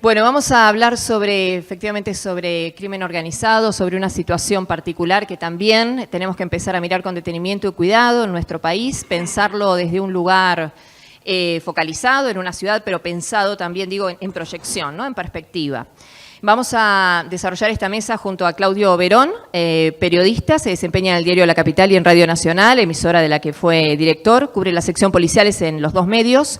Bueno, vamos a hablar efectivamente sobre crimen organizado, sobre una situación particular que también tenemos que empezar a mirar con detenimiento y cuidado en nuestro país, pensarlo desde un lugar focalizado en una ciudad, pero pensado también, digo, en proyección, ¿no? En perspectiva. Vamos a desarrollar esta mesa junto a Claudio Verón, periodista, se desempeña en el diario La Capital y en Radio Nacional, emisora de la que fue director, cubre la sección policiales en los dos medios.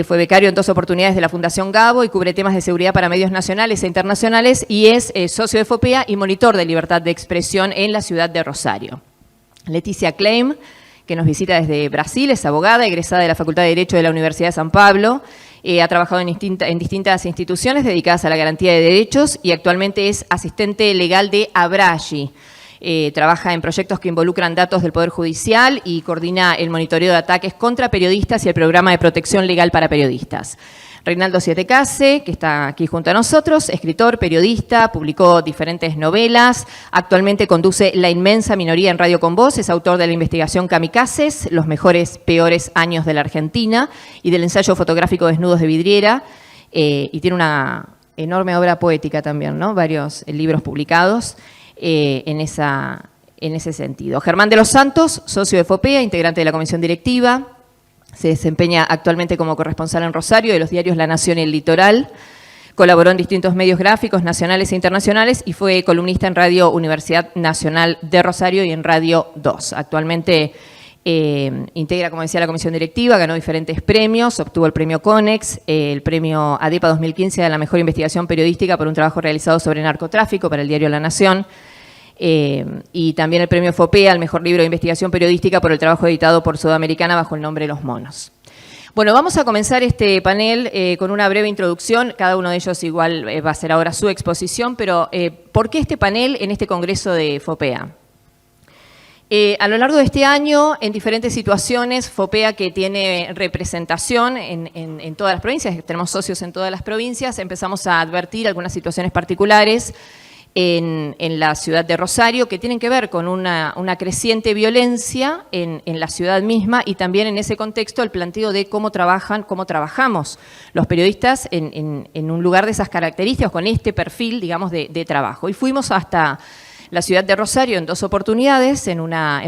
Fue becario en 2 oportunidades de la Fundación Gabo y cubre temas de seguridad para medios nacionales e internacionales y es socio de FOPEA y monitor de libertad de expresión en la ciudad de Rosario. Leticia Klein, que nos visita desde Brasil, es abogada, egresada de la Facultad de Derecho de la Universidad de San Pablo, ha trabajado en distintas instituciones dedicadas a la garantía de derechos y actualmente es asistente legal de Abragi. Trabaja en proyectos que involucran datos del Poder Judicial y coordina el monitoreo de ataques contra periodistas y el programa de protección legal para periodistas. Reinaldo Sietecase, que está aquí junto a nosotros, escritor, periodista, publicó diferentes novelas, actualmente conduce La inmensa minoría en Radio Con Voz, es autor de la investigación Kamikazes, los mejores, peores años de la Argentina, y del ensayo fotográfico Desnudos de Vidriera, y tiene una enorme obra poética también, ¿no? Varios libros publicados. En ese sentido. Germán de los Santos, socio de FOPEA, integrante de la comisión directiva, se desempeña actualmente como corresponsal en Rosario de los diarios La Nación y El Litoral, colaboró en distintos medios gráficos nacionales e internacionales y fue columnista en Radio Universidad Nacional de Rosario y en Radio 2. Actualmente integra, como decía, la comisión directiva, ganó diferentes premios, obtuvo el premio CONEX, el premio ADEPA 2015 a la mejor investigación periodística por un trabajo realizado sobre narcotráfico para el diario La Nación, y también el premio FOPEA al mejor libro de investigación periodística por el trabajo editado por Sudamericana bajo el nombre Los Monos. Bueno, vamos a comenzar este panel con una breve introducción, cada uno de ellos igual va a ser ahora su exposición, pero ¿por qué este panel en este congreso de FOPEA? A lo largo de este año, en diferentes situaciones, FOPEA, que tiene representación en todas las provincias, tenemos socios en todas las provincias, empezamos a advertir algunas situaciones particulares en la ciudad de Rosario que tienen que ver con una creciente violencia en la ciudad misma y también en ese contexto el planteo de cómo trabajamos los periodistas en un lugar de esas características, con este perfil, digamos, de trabajo. Y fuimos hasta la ciudad de Rosario en 2 oportunidades, en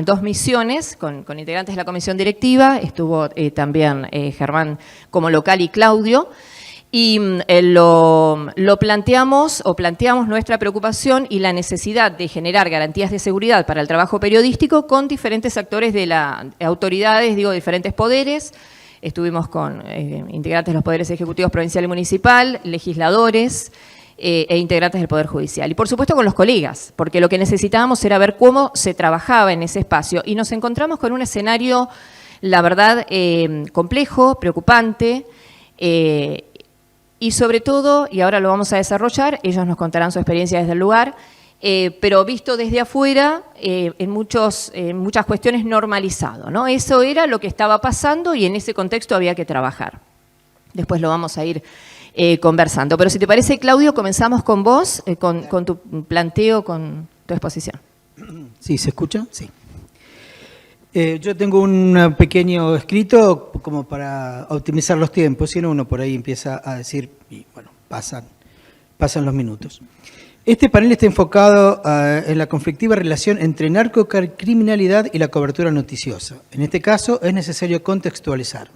2 misiones, con integrantes de la comisión directiva, estuvo también Germán como local y Claudio, y planteamos nuestra preocupación y la necesidad de generar garantías de seguridad para el trabajo periodístico con diferentes actores de las autoridades, diferentes poderes. Estuvimos con integrantes de los poderes ejecutivos provincial y municipal, legisladores, e integrantes del Poder Judicial. Y por supuesto con los colegas, porque lo que necesitábamos era ver cómo se trabajaba en ese espacio. Y nos encontramos con un escenario, la verdad, complejo, preocupante, y sobre todo, y ahora lo vamos a desarrollar, ellos nos contarán su experiencia desde el lugar, pero visto desde afuera, en muchas cuestiones normalizado, ¿no? Eso era lo que estaba pasando y en ese contexto había que trabajar. Después lo vamos a ir conversando. Pero si te parece, Claudio, comenzamos con vos, con tu planteo, con tu exposición. Sí, ¿se escucha? Sí. Yo tengo un pequeño escrito como para optimizar los tiempos, si no uno por ahí empieza a decir, y bueno, pasan los minutos. Este panel está enfocado en la conflictiva relación entre narcocriminalidad y la cobertura noticiosa. En este caso es necesario contextualizar.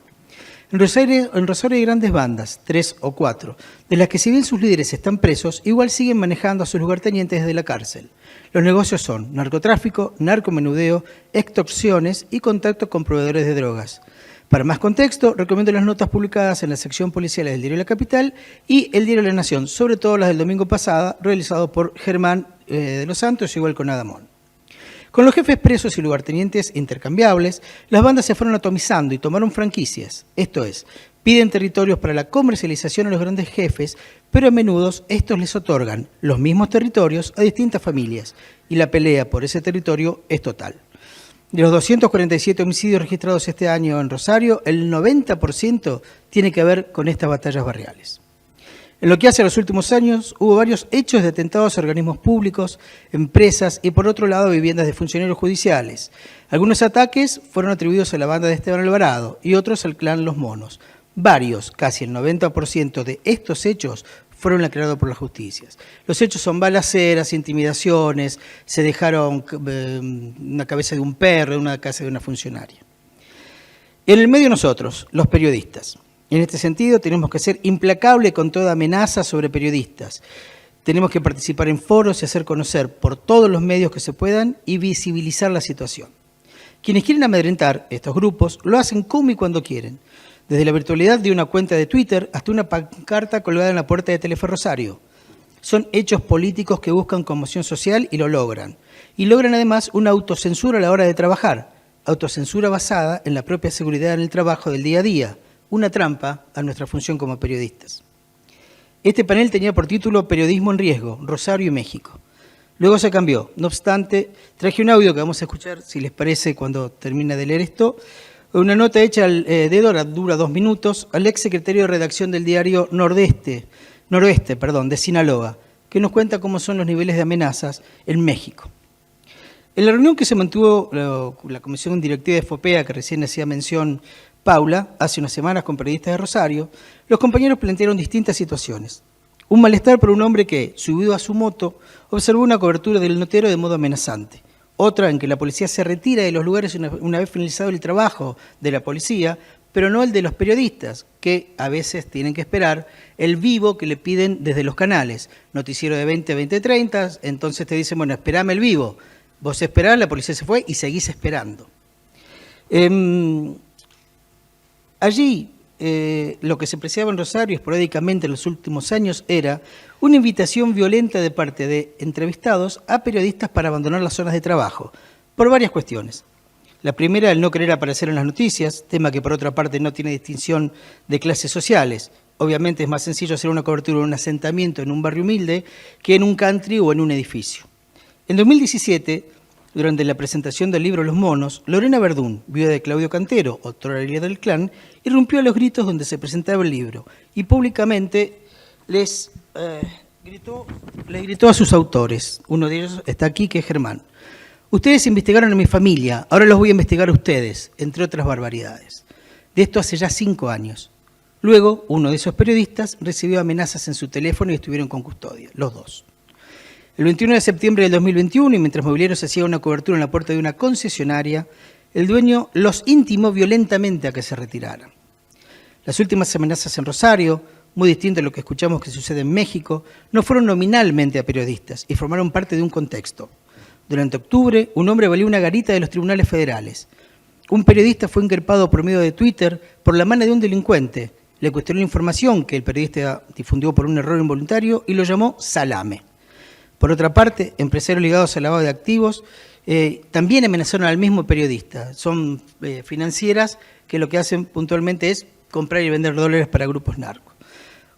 En Rosario hay grandes bandas, 3 o 4, de las que si bien sus líderes están presos, igual siguen manejando a sus lugartenientes desde la cárcel. Los negocios son narcotráfico, narcomenudeo, extorsiones y contacto con proveedores de drogas. Para más contexto, recomiendo las notas publicadas en la sección policial del diario La Capital y el diario La Nación, sobre todo las del domingo pasado, realizado por Germán de los Santos, igual con Adamón. Con los jefes presos y lugartenientes intercambiables, las bandas se fueron atomizando y tomaron franquicias. Esto es, piden territorios para la comercialización a los grandes jefes, pero a menudo estos les otorgan los mismos territorios a distintas familias y la pelea por ese territorio es total. De los 247 homicidios registrados este año en Rosario, el 90% tiene que ver con estas batallas barriales. En lo que hace a los últimos años, hubo varios hechos de atentados a organismos públicos, empresas y, por otro lado, viviendas de funcionarios judiciales. Algunos ataques fueron atribuidos a la banda de Esteban Alvarado y otros al clan Los Monos. Varios, casi el 90% de estos hechos, fueron aclarados por las justicias. Los hechos son balaceras, intimidaciones, se dejaron una cabeza de un perro en una casa de una funcionaria. En el medio nosotros, los periodistas. En este sentido, tenemos que ser implacables con toda amenaza sobre periodistas. Tenemos que participar en foros y hacer conocer por todos los medios que se puedan y visibilizar la situación. Quienes quieren amedrentar estos grupos lo hacen como y cuando quieren, desde la virtualidad de una cuenta de Twitter hasta una pancarta colgada en la puerta de Telefe Rosario. Son hechos políticos que buscan conmoción social y lo logran. Y logran además una autocensura a la hora de trabajar, autocensura basada en la propia seguridad en el trabajo del día a día, una trampa a nuestra función como periodistas. Este panel tenía por título Periodismo en riesgo, Rosario y México. Luego se cambió. No obstante, traje un audio que vamos a escuchar, si les parece, cuando termine de leer esto. Una nota hecha al dedo, dura 2 minutos, al ex secretario de redacción del diario Noroeste, de Sinaloa, que nos cuenta cómo son los niveles de amenazas en México. En la reunión que se mantuvo la Comisión Directiva de FOPEA, que recién hacía mención Paula, hace unas semanas con periodistas de Rosario, los compañeros plantearon distintas situaciones. Un malestar por un hombre que, subido a su moto, observó una cobertura del notero de modo amenazante. Otra en que la policía se retira de los lugares una vez finalizado el trabajo de la policía, pero no el de los periodistas, que a veces tienen que esperar el vivo que le piden desde los canales. Noticiero de 20 a 20:30, entonces te dicen, bueno, esperame el vivo. Vos esperás, la policía se fue y seguís esperando. Allí, lo que se apreciaba en Rosario esporádicamente en los últimos años era una invitación violenta de parte de entrevistados a periodistas para abandonar las zonas de trabajo, por varias cuestiones. La primera, el no querer aparecer en las noticias, tema que por otra parte no tiene distinción de clases sociales. Obviamente es más sencillo hacer una cobertura en un asentamiento en un barrio humilde que en un country o en un edificio. En 2017, durante la presentación del libro Los Monos, Lorena Verdún, viuda de Claudio Cantero, otrora líder del clan, irrumpió a los gritos donde se presentaba el libro y públicamente les gritó a sus autores. Uno de ellos está aquí, que es Germán. Ustedes investigaron a mi familia, ahora los voy a investigar a ustedes, entre otras barbaridades. De esto hace ya 5 años. Luego, uno de esos periodistas recibió amenazas en su teléfono y estuvieron con custodia, los dos. El 21 de septiembre del 2021, y mientras Mobiliarios hacía una cobertura en la puerta de una concesionaria, el dueño los intimó violentamente a que se retiraran. Las últimas amenazas en Rosario, muy distinto a lo que escuchamos que sucede en México, no fueron nominalmente a periodistas y formaron parte de un contexto. Durante octubre, un hombre valió una garita de los tribunales federales. Un periodista fue increpado por medio de Twitter por la mano de un delincuente. Le cuestionó la información que el periodista difundió por un error involuntario y lo llamó salame. Por otra parte, empresarios ligados al lavado de activos también amenazaron al mismo periodista. Son financieras que lo que hacen puntualmente es comprar y vender dólares para grupos narcos.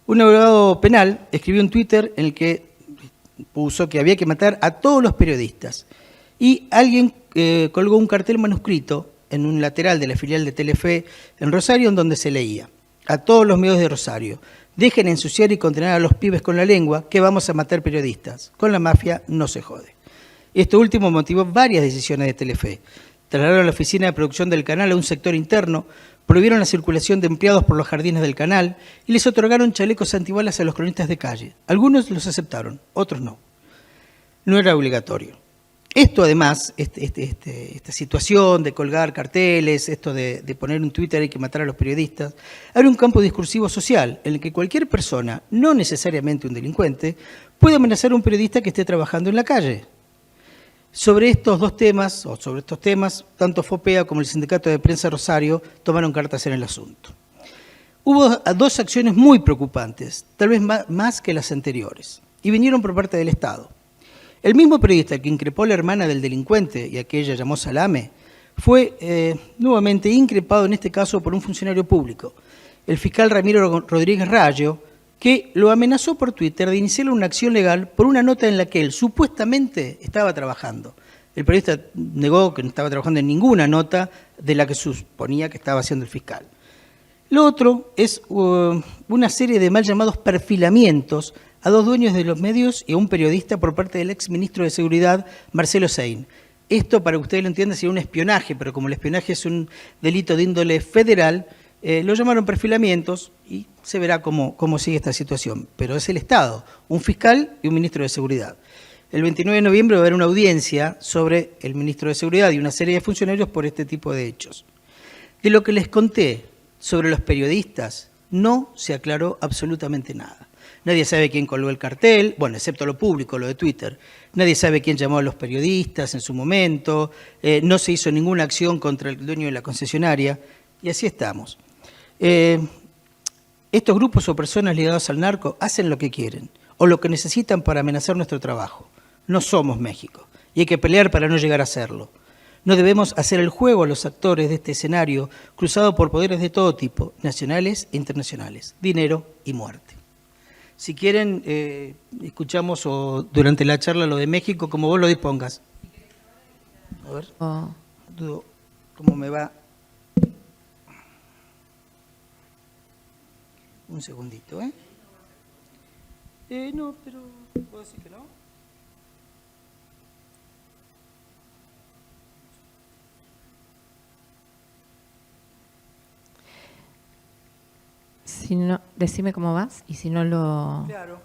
Un abogado penal escribió un Twitter en el que puso que había que matar a todos los periodistas. Y alguien colgó un cartel manuscrito en un lateral de la filial de Telefe en Rosario, en donde se leía: a todos los medios de Rosario, dejen ensuciar y condenar a los pibes con la lengua, que vamos a matar periodistas. Con la mafia no se jode. Esto último motivó varias decisiones de Telefe. Trasladaron la oficina de producción del canal a un sector interno, prohibieron la circulación de empleados por los jardines del canal y les otorgaron chalecos antibalas a los cronistas de calle. Algunos los aceptaron, otros no. No era obligatorio. Esto además, esta situación de colgar carteles, esto de poner un Twitter hay que matar a los periodistas, abre un campo discursivo social en el que cualquier persona, no necesariamente un delincuente, puede amenazar a un periodista que esté trabajando en la calle. Sobre estos temas, tanto FOPEA como el Sindicato de Prensa Rosario tomaron cartas en el asunto. Hubo 2 acciones muy preocupantes, tal vez más que las anteriores, y vinieron por parte del Estado. El mismo periodista que increpó a la hermana del delincuente y a que ella llamó salame, fue nuevamente increpado en este caso por un funcionario público, el fiscal Ramiro Rodríguez Rayo, que lo amenazó por Twitter de iniciar una acción legal por una nota en la que él supuestamente estaba trabajando. El periodista negó que no estaba trabajando en ninguna nota de la que suponía que estaba haciendo el fiscal. Lo otro es una serie de mal llamados perfilamientos a 2 dueños de los medios y a un periodista por parte del ex ministro de Seguridad, Marcelo Sein. Esto, para que ustedes lo entiendan, sería un espionaje, pero como el espionaje es un delito de índole federal, lo llamaron perfilamientos y se verá cómo sigue esta situación. Pero es el Estado, un fiscal y un ministro de Seguridad. El 29 de noviembre va a haber una audiencia sobre el ministro de Seguridad y una serie de funcionarios por este tipo de hechos. De lo que les conté sobre los periodistas, no se aclaró absolutamente nada. Nadie sabe quién colgó el cartel, bueno, excepto lo público, lo de Twitter. Nadie sabe quién llamó a los periodistas en su momento, no se hizo ninguna acción contra el dueño de la concesionaria, y así estamos. Estos grupos o personas ligados al narco hacen lo que quieren, o lo que necesitan para amenazar nuestro trabajo. No somos México, y hay que pelear para no llegar a serlo. No debemos hacer el juego a los actores de este escenario cruzado por poderes de todo tipo, nacionales e internacionales, dinero y muerte. Si quieren, escuchamos o durante la charla lo de México, como vos lo dispongas. A ver, dudo cómo me va. Un segundito, ¿eh? No, pero puedo decir que no. Si no, decime cómo vas y si no lo... Claro.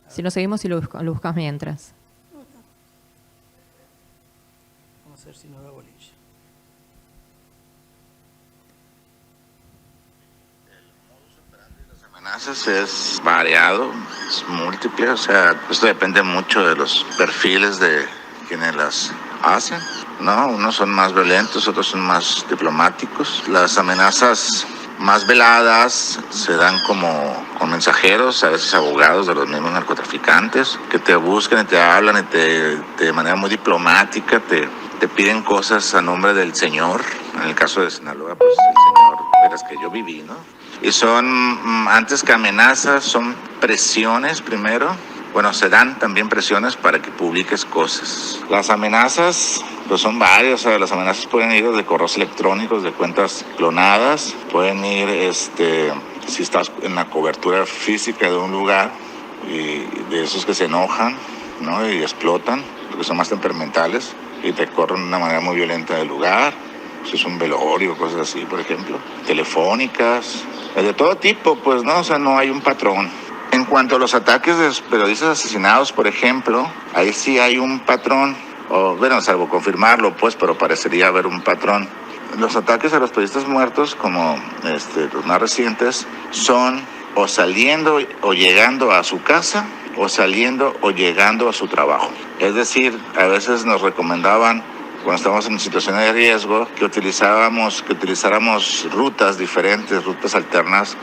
Si no seguimos y lo buscas mientras. Vamos a ver si nos da bolilla. Amenazas es variado, es múltiple, o sea, esto depende mucho de los perfiles de quienes las hacen, ¿no? Unos son más violentos, otros son más diplomáticos. Las amenazas más veladas se dan como con mensajeros, a veces abogados de los mismos narcotraficantes, que te buscan y te hablan y de manera muy diplomática te piden cosas a nombre del Señor. En el caso de Sinaloa, pues el Señor de las que yo viví, ¿no? Y son, antes que amenazas, son presiones primero. Bueno, se dan también presiones para que publiques cosas. Las amenazas, pues son varias. O sea, las amenazas pueden ir de correos electrónicos, de cuentas clonadas. Pueden ir, si estás en la cobertura física de un lugar, y de esos que se enojan, ¿no? Y explotan, porque son más temperamentales, y te corren de una manera muy violenta del lugar. Si es un velorio, cosas así, por ejemplo. Telefónicas, de todo tipo, pues, ¿no? O sea, no hay un patrón. En cuanto a los ataques de periodistas asesinados, por ejemplo, ahí sí hay un patrón, o bueno, salvo confirmarlo, pues, pero parecería haber un patrón. Los ataques a los periodistas muertos, como los más recientes, son o saliendo o llegando a su casa, o saliendo o llegando a su trabajo. Es decir, a veces nos recomendaban, cuando estábamos en situaciones de riesgo, que utilizáramos rutas diferentes, rutas alternas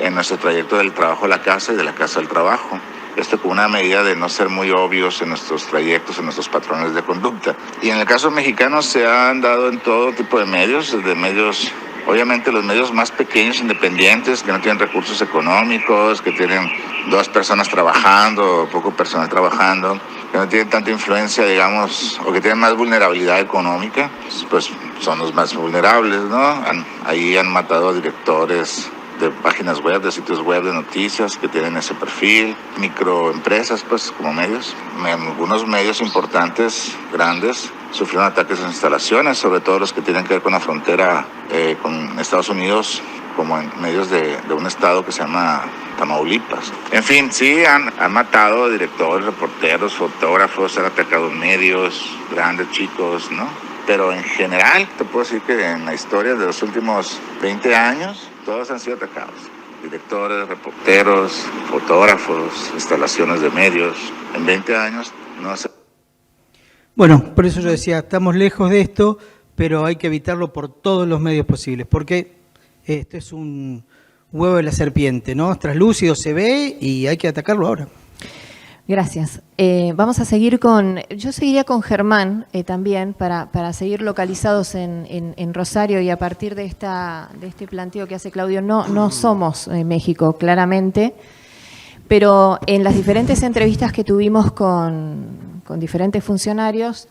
en nuestro trayecto del trabajo a la casa y de la casa al trabajo. Esto con una medida de no ser muy obvios en nuestros trayectos, en nuestros patrones de conducta. Y en el caso mexicano se han dado en todo tipo de medios, desde medios, obviamente los medios más pequeños, independientes, que no tienen recursos económicos, que tienen 2 personas trabajando, poco personal trabajando, que no tienen tanta influencia, digamos, o que tienen más vulnerabilidad económica, pues son los más vulnerables, ¿no? Ahí han matado a directores de páginas web, de sitios web de noticias que tienen ese perfil, microempresas, pues, como medios. Algunos medios importantes, grandes, sufrieron ataques en instalaciones, sobre todo los que tienen que ver con la frontera con Estados Unidos, como en medios de un estado que se llama Tamaulipas. En fin, sí, han matado directores, reporteros, fotógrafos, han atacado medios, grandes, chicos, ¿no? Pero en general, te puedo decir que en la historia de los últimos 20 años, todos han sido atacados. Directores, reporteros, fotógrafos, instalaciones de medios. En 20 años no se... Bueno, por eso yo decía, estamos lejos de esto, pero hay que evitarlo por todos los medios posibles, porque esto es un huevo de la serpiente, ¿no? Traslúcido se ve y hay que atacarlo ahora. Gracias. Vamos a seguir yo seguiría con Germán también para seguir localizados en Rosario y a partir de este planteo que hace Claudio. No somos México, claramente, pero en las diferentes entrevistas que tuvimos con diferentes funcionarios,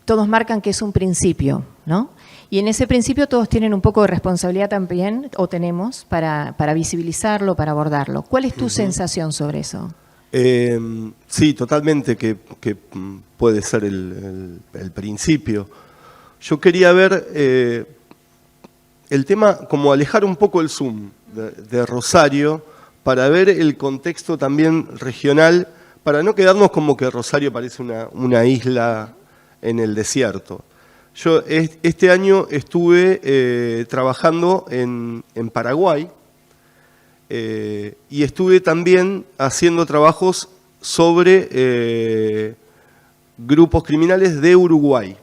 todos marcan que es un principio, ¿no? Y en ese principio todos tienen un poco de responsabilidad también, o tenemos, para visibilizarlo, para abordarlo. ¿Cuál es tu sensación sobre eso? Sí, totalmente, que puede ser el principio. Yo quería ver el tema, como alejar un poco el zoom de Rosario para ver el contexto también regional, para no quedarnos como que Rosario parece una isla en el desierto. Yo este año estuve trabajando en Paraguay y estuve también haciendo trabajos sobre grupos criminales de Uruguay.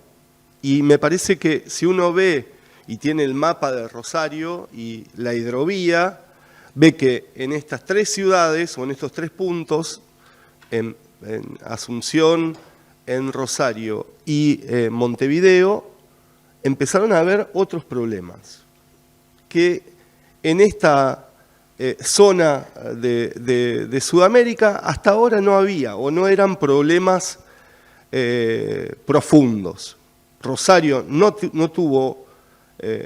Y me parece que si uno ve y tiene el mapa de Rosario y la hidrovía, ve que en estas 3 ciudades o en estos 3 puntos, en Asunción, en Rosario y Montevideo, empezaron a haber otros problemas que en esta zona de Sudamérica hasta ahora no había o no eran problemas profundos. Rosario no tuvo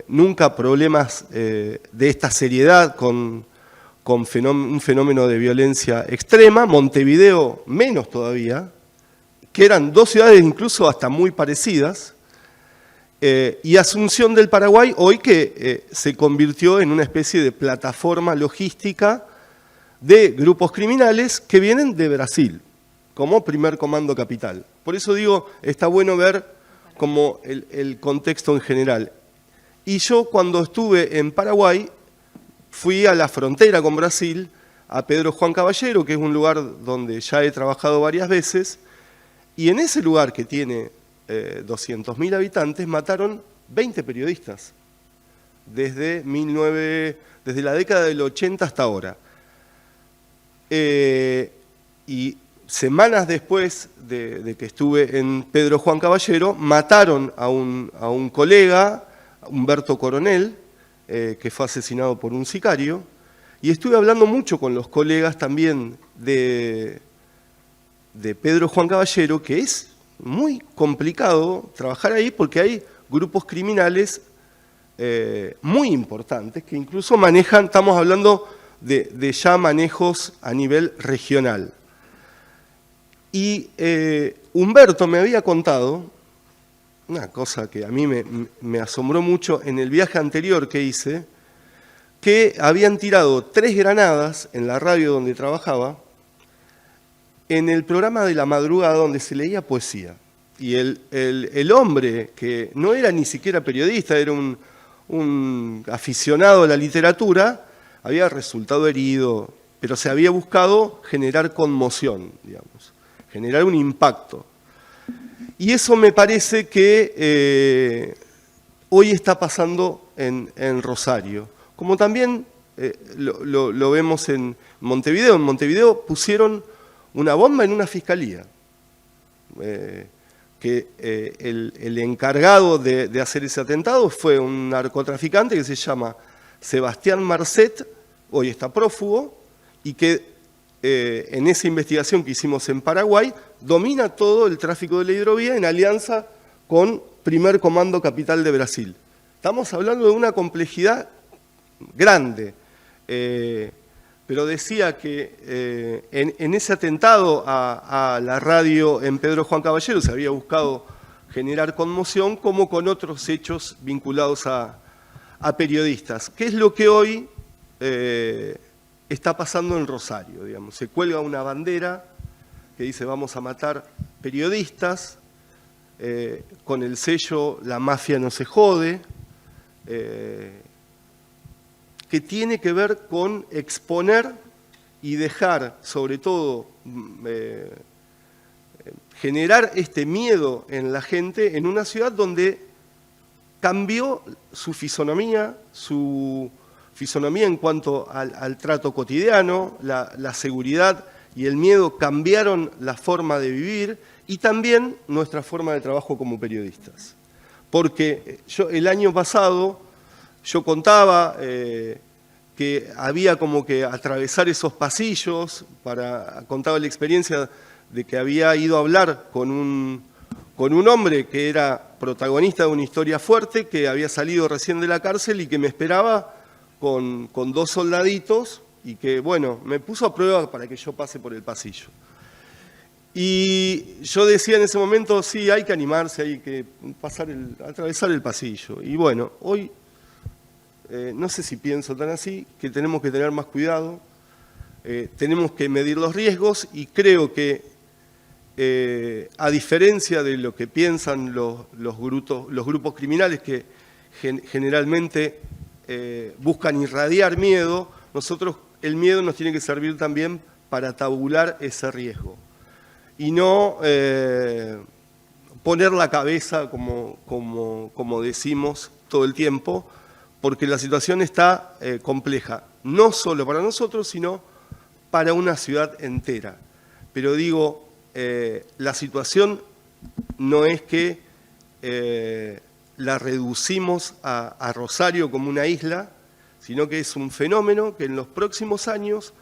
nunca problemas de esta seriedad con un fenómeno de violencia extrema, Montevideo menos todavía, que eran 2 ciudades incluso hasta muy parecidas, y Asunción del Paraguay hoy que se convirtió en una especie de plataforma logística de grupos criminales que vienen de Brasil, como primer comando capital. Por eso digo, está bueno ver como el contexto en general. Y yo cuando estuve en Paraguay, fui a la frontera con Brasil, a Pedro Juan Caballero, que es un lugar donde ya he trabajado varias veces, y en ese lugar que tiene 200.000 habitantes, mataron 20 periodistas, desde la década del 80 hasta ahora. Y semanas después de que estuve en Pedro Juan Caballero, mataron a un colega, Humberto Coronel, que fue asesinado por un sicario, y estuve hablando mucho con los colegas también de Pedro Juan Caballero, que es muy complicado trabajar ahí porque hay grupos criminales muy importantes que incluso manejan, estamos hablando de ya manejos a nivel regional. Y Humberto me había contado una cosa que a mí me asombró mucho en el viaje anterior que hice, que habían tirado 3 granadas en la radio donde trabajaba, en el programa de la madrugada donde se leía poesía. Y el hombre, que no era ni siquiera periodista, era un aficionado a la literatura, había resultado herido, pero se había buscado generar conmoción, digamos, generar un impacto. Y eso me parece que hoy está pasando en Rosario. Como también lo vemos en Montevideo. En Montevideo pusieron una bomba en una fiscalía. Que el encargado de hacer ese atentado fue un narcotraficante que se llama Sebastián Marcet, hoy está prófugo, y que en esa investigación que hicimos en Paraguay, domina todo el tráfico de la hidrovía en alianza con Primer Comando Capital de Brasil. Estamos hablando de una complejidad grande, pero decía que en ese atentado a la radio en Pedro Juan Caballero se había buscado generar conmoción, como con otros hechos vinculados a periodistas. ¿Qué es lo que hoy está pasando en Rosario? Digamos, se cuelga una bandera que dice vamos a matar periodistas, con el sello La mafia no se jode, que tiene que ver con exponer y dejar, sobre todo, generar este miedo en la gente en una ciudad donde cambió su fisonomía en cuanto al trato cotidiano, la seguridad y el miedo cambiaron la forma de vivir y también nuestra forma de trabajo como periodistas. Porque el año pasado yo contaba que había como que atravesar esos pasillos, contaba la experiencia de que había ido a hablar con un hombre que era protagonista de una historia fuerte, que había salido recién de la cárcel y que me esperaba con 2 soldaditos y que, bueno, me puso a prueba para que yo pase por el pasillo. Y yo decía en ese momento, sí, hay que animarse, hay que atravesar el pasillo. Y bueno, hoy no sé si pienso tan así, que tenemos que tener más cuidado, tenemos que medir los riesgos y creo que a diferencia de lo que piensan los grupos criminales que generalmente buscan irradiar miedo, el miedo nos tiene que servir también para tabular ese riesgo y no poner la cabeza, como decimos todo el tiempo, porque la situación está compleja, no solo para nosotros, sino para una ciudad entera. Pero digo, la situación no es que la reducimos a Rosario como una isla, sino que es un fenómeno que en los próximos años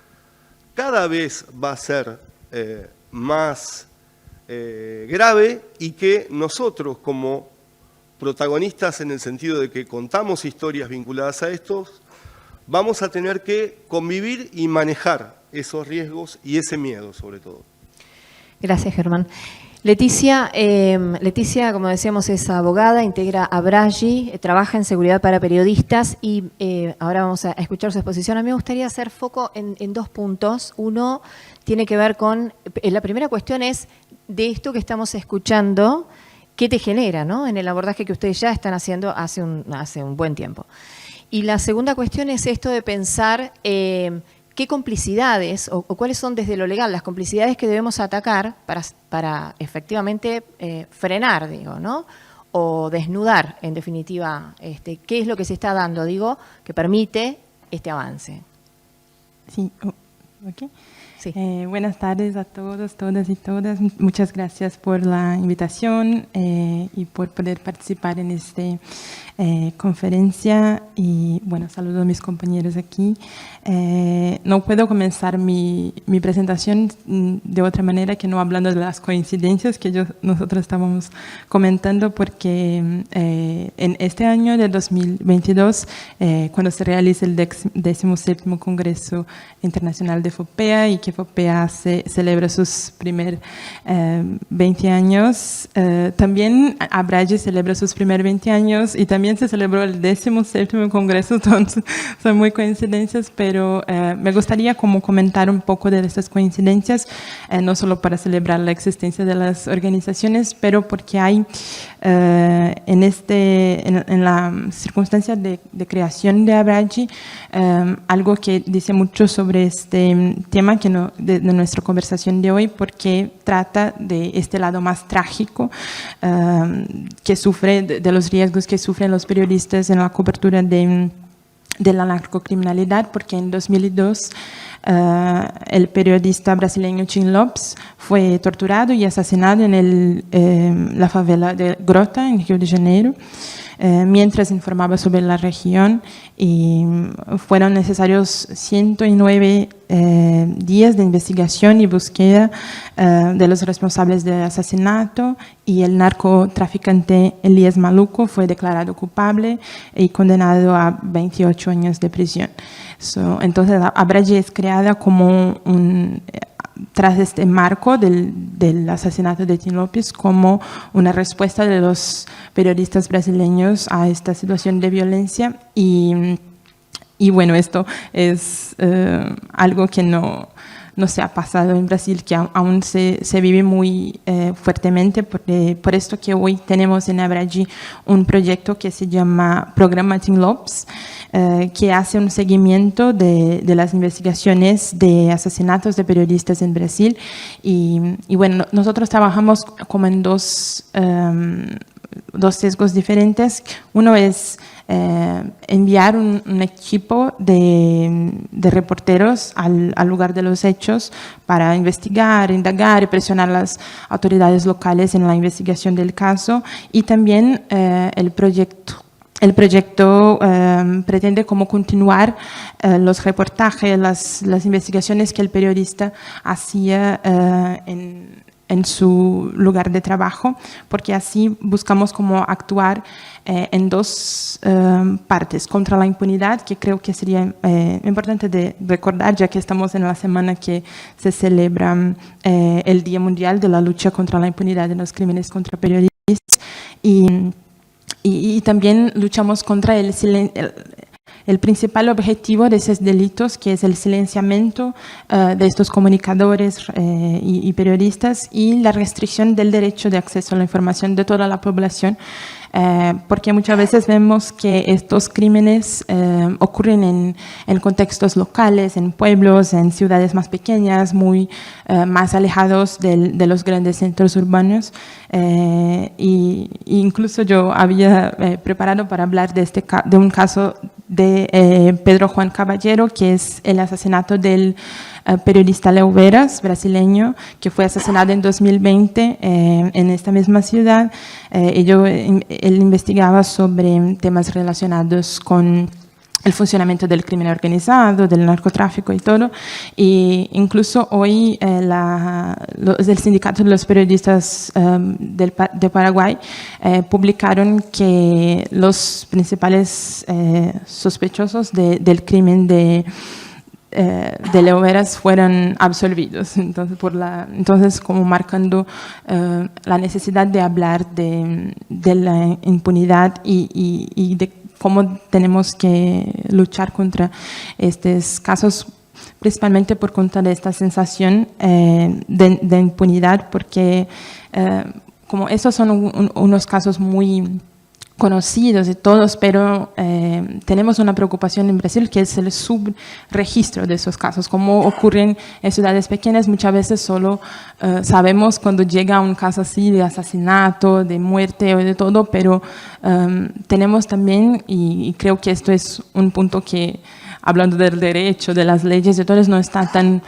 cada vez va a ser más grave y que nosotros como protagonistas en el sentido de que contamos historias vinculadas a estos, vamos a tener que convivir y manejar esos riesgos y ese miedo sobre todo. Gracias, Germán. Leticia, como decíamos, es abogada, integra Abragi, trabaja en seguridad para periodistas y ahora vamos a escuchar su exposición. A mí me gustaría hacer foco en dos puntos. Uno tiene que ver con, la primera cuestión es de esto que estamos escuchando, ¿qué te genera, ¿no? En el abordaje que ustedes ya están haciendo hace un buen tiempo. Y la segunda cuestión es esto de pensar qué complicidades o cuáles son desde lo legal las complicidades que debemos atacar para efectivamente frenar, digo, ¿no? O desnudar, en definitiva, qué es lo que se está dando, digo, que permite este avance. Sí, ok. Sí. Buenas tardes a todos, todas y todas. Muchas gracias por la invitación y por poder participar en esta conferencia. Y bueno, saludo a mis compañeros aquí. No puedo comenzar mi presentación de otra manera que no hablando de las coincidencias que nosotros estábamos comentando, porque en este año de 2022, cuando se realiza el 17º Congreso Internacional de FOPEA y que FOPEA celebra sus primeros 20 años, también Abragi celebra sus primeros 20 años y también se celebró el 17º Congreso, entonces son muy coincidencias, pero me gustaría como comentar un poco de estas coincidencias, no solo para celebrar la existencia de las organizaciones, pero porque hay en la circunstancia de creación de Abragi algo que dice mucho sobre este tema de nuestra conversación de hoy, porque trata de este lado más trágico que sufre, de los riesgos que sufren los periodistas en la cobertura de la narcocriminalidad, porque en 2002 el periodista brasileño Tim Lopes fue torturado y asesinado en la favela de Grota, en Río de Janeiro, mientras informaba sobre la región, y fueron necesarios 109 días de investigación y búsqueda de los responsables del asesinato, y el narcotraficante Elías Maluco fue declarado culpable y condenado a 28 años de prisión. Entonces, Abragi es creada como tras este marco del asesinato de Tim Lopes, como una respuesta de los periodistas brasileños a esta situación de violencia. Y bueno, esto es algo que no se ha pasado en Brasil, que aún se vive muy fuertemente. Por esto que hoy tenemos en Abragi un proyecto que se llama Programa Tim Lopes, que hace un seguimiento de las investigaciones de asesinatos de periodistas en Brasil. Y bueno, nosotros trabajamos como en dos sesgos diferentes. Uno es enviar un equipo de reporteros al lugar de los hechos para investigar, indagar y presionar a las autoridades locales en la investigación del caso. Y también el proyecto pretende como continuar los reportajes, las investigaciones que el periodista hacía en su lugar de trabajo, porque así buscamos como actuar en dos partes: contra la impunidad, que creo que sería importante de recordar, ya que estamos en la semana que se celebra el Día Mundial de la Lucha contra la Impunidad de los Crímenes contra Periodistas, y también luchamos contra el principal objetivo de esos delitos, que es el silenciamiento de estos comunicadores y periodistas y la restricción del derecho de acceso a la información de toda la población, porque muchas veces vemos que estos crímenes ocurren en contextos locales, en pueblos, en ciudades más pequeñas, muy más alejados de los grandes centros urbanos. Y incluso yo había preparado para hablar de un caso de Pedro Juan Caballero, que es el asesinato del periodista Leo Veras, brasileño, que fue asesinado en 2020 en esta misma ciudad. Él investigaba sobre temas relacionados con el funcionamiento del crimen organizado, del narcotráfico y todo. Y incluso hoy el Sindicato de los Periodistas de Paraguay publicaron que los principales sospechosos del crimen de Leo Veras fueron absolvidos, entonces como marcando la necesidad de hablar de la impunidad y de cómo tenemos que luchar contra estos casos, principalmente por cuenta de esta sensación de impunidad, porque como esos son unos casos muy conocidos de todos, pero tenemos una preocupación en Brasil, que es el subregistro de esos casos. Como ocurren en ciudades pequeñas, muchas veces solo sabemos cuando llega un caso así de asesinato, de muerte o de todo, pero tenemos también, y creo que esto es un punto que, hablando del derecho, de las leyes, entonces no está tan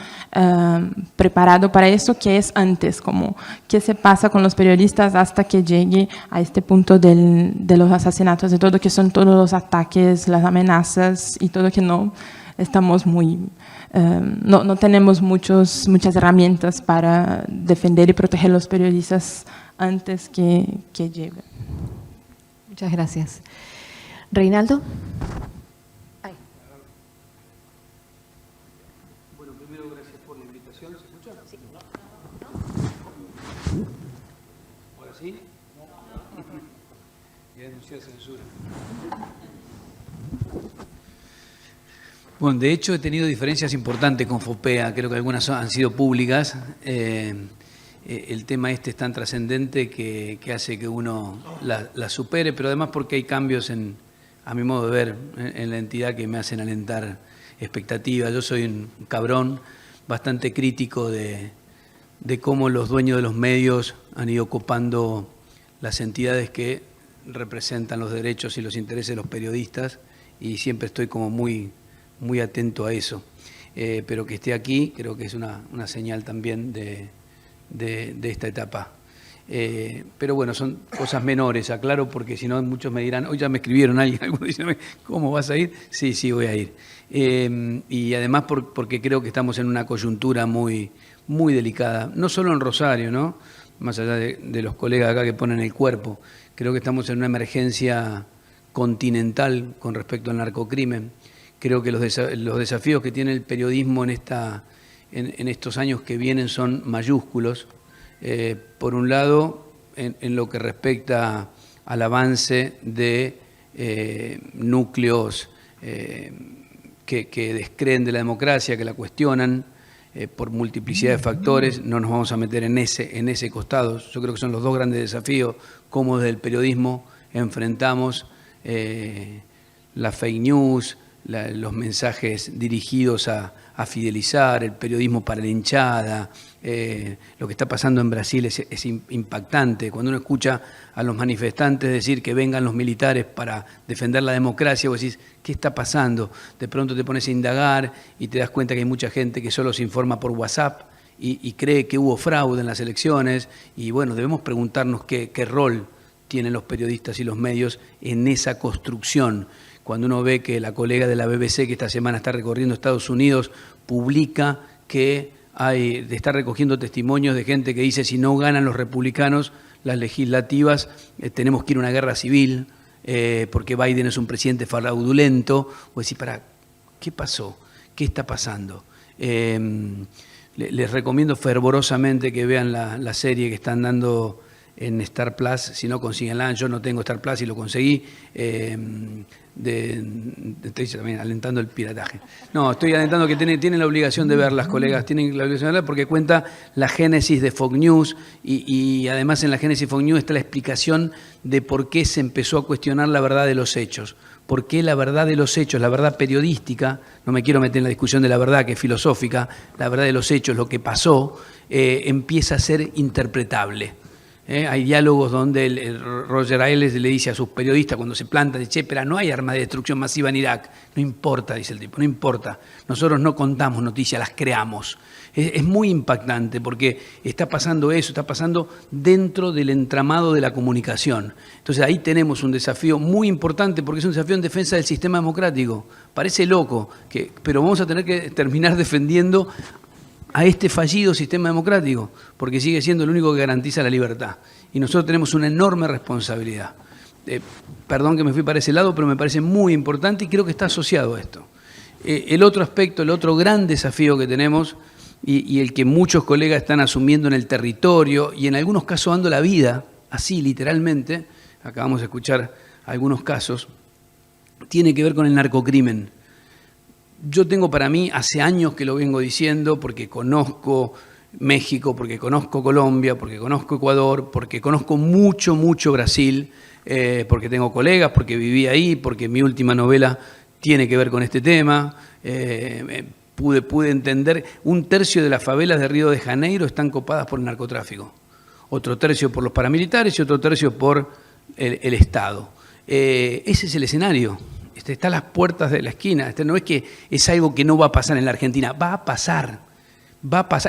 preparado para eso, que es antes, como qué se pasa con los periodistas hasta que llegue a este punto de los asesinatos, de todo, que son todos los ataques, las amenazas y todo, que no estamos no tenemos muchas herramientas para defender y proteger a los periodistas antes que llegue. Muchas gracias. Reinaldo. ¿Sí? Y denunciar censura. Bueno, de hecho he tenido diferencias importantes con FOPEA, creo que algunas han sido públicas. El tema este es tan trascendente que hace que uno la supere, pero además porque hay cambios a mi modo de ver, en la entidad que me hacen alentar expectativas. Yo soy un cabrón bastante crítico de cómo los dueños de los medios han ido ocupando las entidades que representan los derechos y los intereses de los periodistas, y siempre estoy como muy atento a eso. Pero que esté aquí creo que es una señal también de esta etapa. Pero bueno, son cosas menores, aclaro, porque si no muchos me dirán, hoy ya me escribieron alguien, algunos dicen, ¿cómo vas a ir? Sí, voy a ir. Y además porque creo que estamos en una coyuntura muy delicada, no solo en Rosario, ¿no? Más allá de los colegas acá que ponen el cuerpo, creo que estamos en una emergencia continental con respecto al narcocrimen. Creo que los desafíos que tiene el periodismo en estos años que vienen son mayúsculos. Por un lado, en lo que respecta al avance de núcleos que descreen de la democracia, que la cuestionan por multiplicidad de factores. No nos vamos a meter en ese costado. Yo creo que son los dos grandes desafíos, cómo desde el periodismo enfrentamos la fake news, los mensajes dirigidos a fidelizar, el periodismo para la hinchada. Lo que está pasando en Brasil es impactante. Cuando uno escucha a los manifestantes decir que vengan los militares para defender la democracia, vos decís, ¿qué está pasando? De pronto te pones a indagar y te das cuenta que hay mucha gente que solo se informa por WhatsApp y cree que hubo fraude en las elecciones. Y bueno, debemos preguntarnos qué rol tienen los periodistas y los medios en esa construcción. Cuando uno ve que la colega de la BBC, que esta semana está recorriendo Estados Unidos, publica que está recogiendo testimonios de gente que dice, si no ganan los republicanos las legislativas, tenemos que ir a una guerra civil, porque Biden es un presidente fraudulento. O decir, ¿qué pasó? ¿Qué está pasando? Les recomiendo fervorosamente que vean la serie que están dando en Star Plus, si no consíguenla. Yo no tengo Star Plus y lo conseguí. Estoy también alentando el pirataje. No, estoy alentando que tienen la obligación de verlas, colegas, tienen la obligación de verlas porque cuenta la génesis de Fox News y además en la génesis de Fox News está la explicación de por qué se empezó a cuestionar la verdad de los hechos. ¿Por qué la verdad de los hechos, la verdad periodística, no me quiero meter en la discusión de la verdad que es filosófica, la verdad de los hechos, lo que pasó, empieza a ser interpretable? Hay diálogos donde el Roger Ailes le dice a sus periodistas cuando se planta, dice, pero no hay armas de destrucción masiva en Irak. No importa, dice el tipo, no importa. Nosotros no contamos noticias, las creamos. Es muy impactante porque está pasando eso, está pasando dentro del entramado de la comunicación. Entonces ahí tenemos un desafío muy importante porque es un desafío en defensa del sistema democrático. Parece loco, pero vamos a tener que terminar defendiendo a este fallido sistema democrático, porque sigue siendo el único que garantiza la libertad. Y nosotros tenemos una enorme responsabilidad. Perdón que me fui para ese lado, pero me parece muy importante y creo que está asociado a esto. El otro aspecto, el otro gran desafío que tenemos, y el que muchos colegas están asumiendo en el territorio, y en algunos casos dando la vida, así literalmente, acabamos de escuchar algunos casos, tiene que ver con el narcocrimen. Yo tengo para mí, hace años que lo vengo diciendo, porque conozco México, porque conozco Colombia, porque conozco Ecuador, porque conozco mucho Brasil, porque tengo colegas, porque viví ahí, porque mi última novela tiene que ver con este tema. Pude entender, 1/3 de las favelas de Río de Janeiro están copadas por el narcotráfico, otro tercio por los paramilitares y otro tercio por el Estado. Ese es el escenario. Está a las puertas de la esquina. No es que es algo que no va a pasar en la Argentina, va a pasar,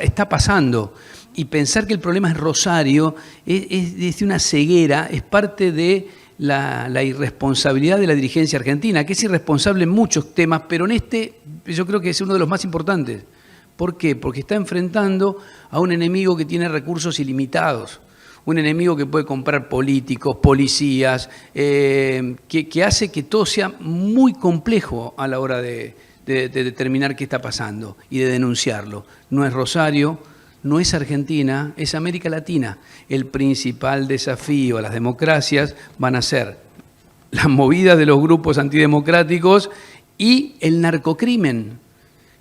está pasando. Y pensar que el problema es Rosario es de una ceguera, es parte de la irresponsabilidad de la dirigencia argentina, que es irresponsable en muchos temas, pero en este yo creo que es uno de los más importantes. ¿Por qué? Porque está enfrentando a un enemigo que tiene recursos ilimitados. Un enemigo que puede comprar políticos, policías, que hace que todo sea muy complejo a la hora de determinar qué está pasando y de denunciarlo. No es Rosario, no es Argentina, es América Latina. El principal desafío a las democracias van a ser las movidas de los grupos antidemocráticos y el narcocrimen,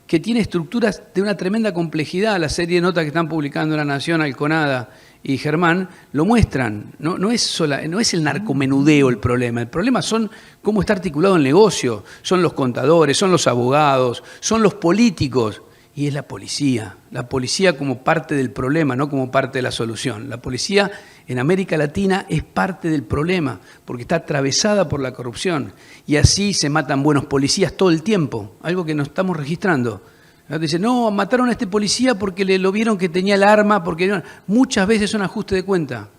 que tiene estructuras de una tremenda complejidad. La serie de notas que están publicando La Nación, Alconada y Germán lo muestran. No es el narcomenudeo el problema son cómo está articulado el negocio, son los contadores, son los abogados, son los políticos y es la policía como parte del problema, no como parte de la solución. La policía en América Latina es parte del problema porque está atravesada por la corrupción y así se matan buenos policías todo el tiempo, algo que no estamos registrando. Dicen, no, mataron a este policía porque lo vieron que tenía el arma, porque muchas veces son ajustes de cuenta.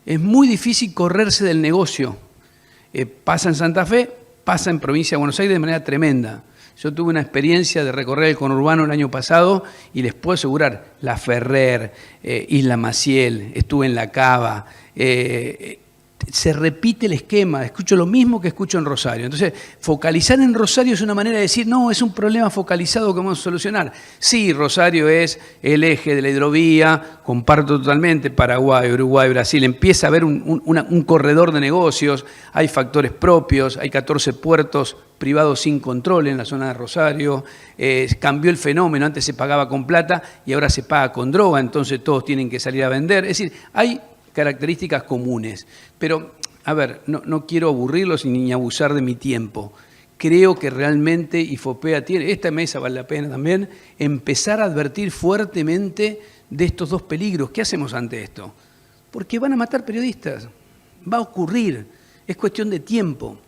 Es muy difícil correrse del negocio. Pasa en Santa Fe, pasa en provincia de Buenos Aires de manera tremenda. Yo tuve una experiencia de recorrer el conurbano el año pasado y les puedo asegurar, La Ferrer, Isla Maciel, estuve en La Cava, se repite el esquema, escucho lo mismo que escucho en Rosario. Entonces, focalizar en Rosario es una manera de decir, no, es un problema focalizado que vamos a solucionar. Sí, Rosario es el eje de la hidrovía, comparto totalmente, Paraguay, Uruguay, Brasil, empieza a haber un corredor de negocios, hay factores propios, hay 14 puertos privados sin control en la zona de Rosario, cambió el fenómeno, antes se pagaba con plata y ahora se paga con droga, entonces todos tienen que salir a vender. Es decir, hay características comunes. Pero, a ver, no quiero aburrirlos ni abusar de mi tiempo. Creo que realmente IFOPEA tiene, esta mesa vale la pena también, empezar a advertir fuertemente de estos dos peligros. ¿Qué hacemos ante esto? Porque van a matar periodistas. Va a ocurrir. Es cuestión de tiempo.